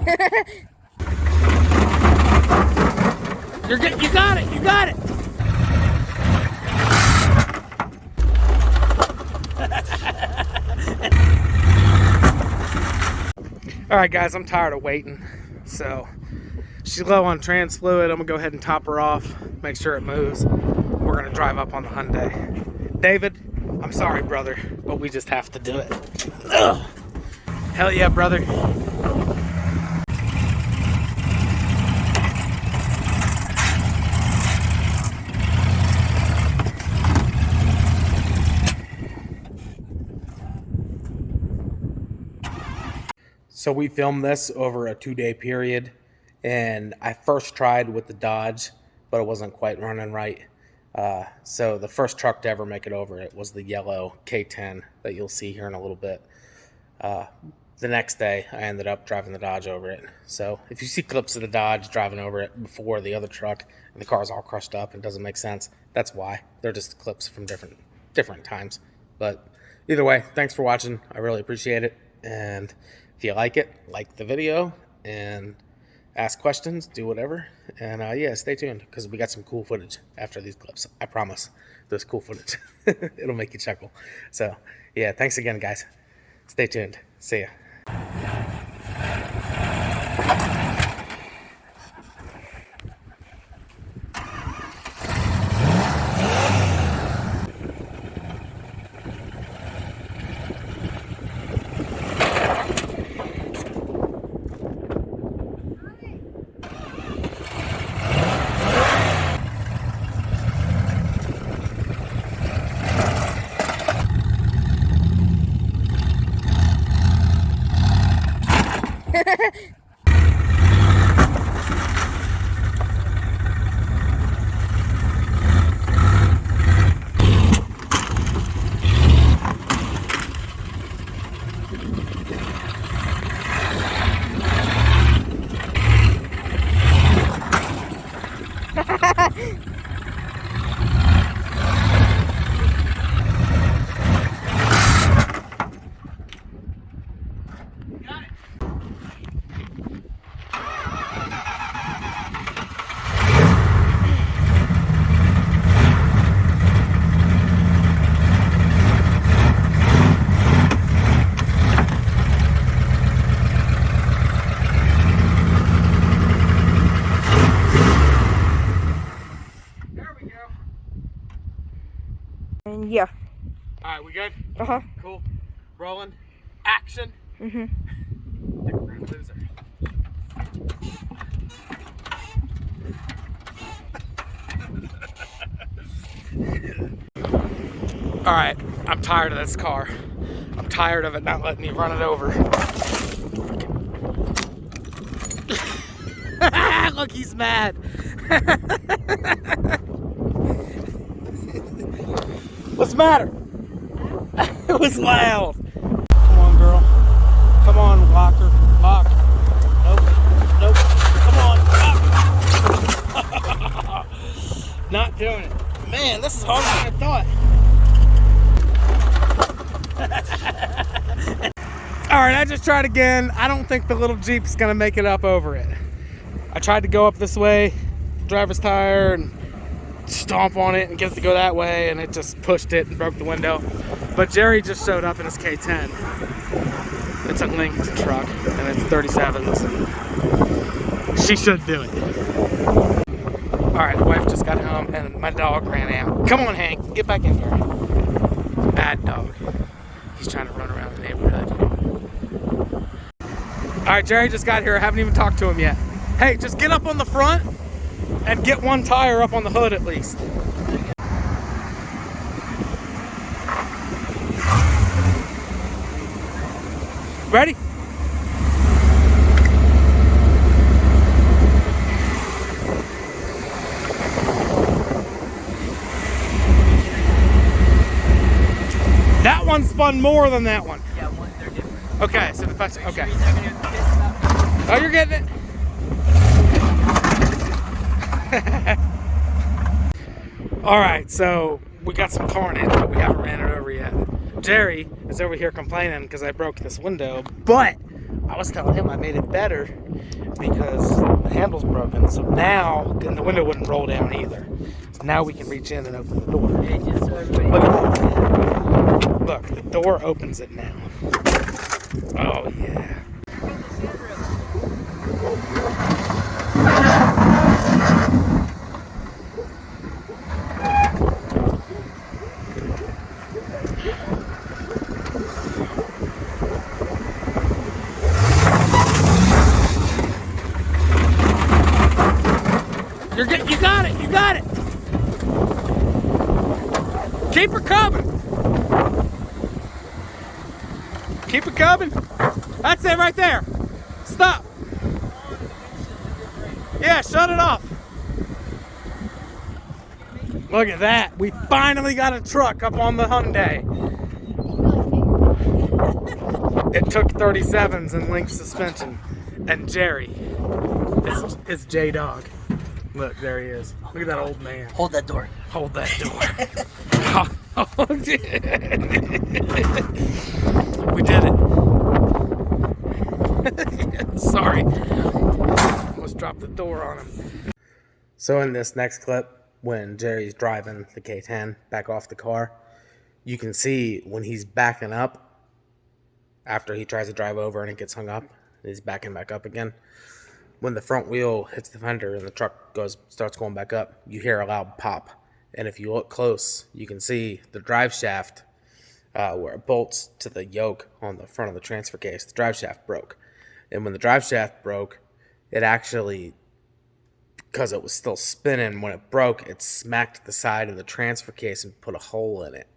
You got it. You got it. All right, guys, I'm tired of waiting. So she's low on trans fluid. I'm gonna go ahead and top her off, make sure it moves. We're gonna drive up on the Hyundai. David, I'm sorry, brother, but we just have to do it. Ugh. Hell yeah, brother. So we filmed this over a 2-day period, and I first tried with the Dodge, but it wasn't quite running right. So the first truck to ever make it over it was the yellow K10 that you'll see here in a little bit. The next day, I ended up driving the Dodge over it. So if you see clips of the Dodge driving over it before the other truck, and the car's all crushed up and doesn't make sense, that's why. They're just clips from different times. But either way, thanks for watching. I really appreciate it. And if you like it, like the video and ask questions, do whatever. And yeah, stay tuned because we got some cool footage after these clips. I promise there's cool footage. It'll make you chuckle. So yeah, thanks again, guys. Stay tuned. See ya. And yeah. All right, we good? Uh-huh. Cool. Rolling. Action. Mm-hmm. All right, I'm tired of this car. I'm tired of it not letting me run it over. Look, he's mad. What's the matter? It was loud. Come on, girl. Come on, locker. Lock. Nope. Nope. Come on. Lock. Not doing it. Man, this is harder than I thought. All right, I just tried again. I don't think the little Jeep's gonna make it up over it. I tried to go up this way, driver's tire, and stomp on it and get it to go that way, and it just pushed it and broke the window. But Jerry just showed up in his K10. It's a linked truck, and it's 37s. She should do it. All right, the wife just got home, and my dog ran out. Come on, Hank, get back in here. Bad dog. He's trying to run around the neighborhood. All right, Jerry just got here. I haven't even talked to him yet. Hey, just get up on the front and get one tire up on the hood at least. Ready? That one spun more than that one. Yeah, they're different. Okay, so the fact, okay. Oh, you're getting it. All right, so we got some carnage, but we haven't ran it over yet. Jerry is over here complaining because I broke this window, but I was telling him I made it better because the handle's broken. So now, and the window wouldn't roll down either. So now we can reach in and open the door. Look at that. Look, the door opens it now. Oh, yeah. You got it, you got it. Keep her coming. Keep her coming. That's it right there. Stop. Yeah, shut it off. Look at that. We finally got a truck up on the Hyundai. It took 37s and link suspension. And Jerry. It's J-Dog. Look, there he is. Look at that old man. Hold that door. Hold that door. We did it. Sorry. Almost dropped the door on him. So in this next clip, when Jerry's driving the K10 back off the car, you can see when he's backing up, after he tries to drive over and it gets hung up, he's backing back up again. When the front wheel hits the fender and the truck starts going back up, you hear a loud pop. And if you look close, you can see the drive shaft where it bolts to the yoke on the front of the transfer case. The drive shaft broke. And when the drive shaft broke, it actually, because it was still spinning, when it broke, it smacked the side of the transfer case and put a hole in it.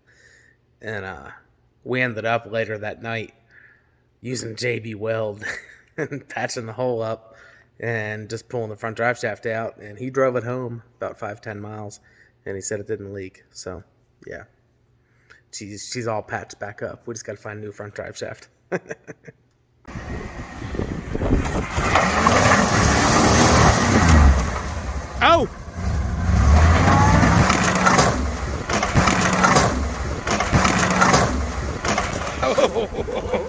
And we ended up later that night using JB Weld and patching the hole up and just pulling the front drive shaft out. And he drove it home about 5-10 miles, and he said it didn't leak. So, yeah. She's all patched back up. We just got to find a new front drive shaft. Oh! Oh!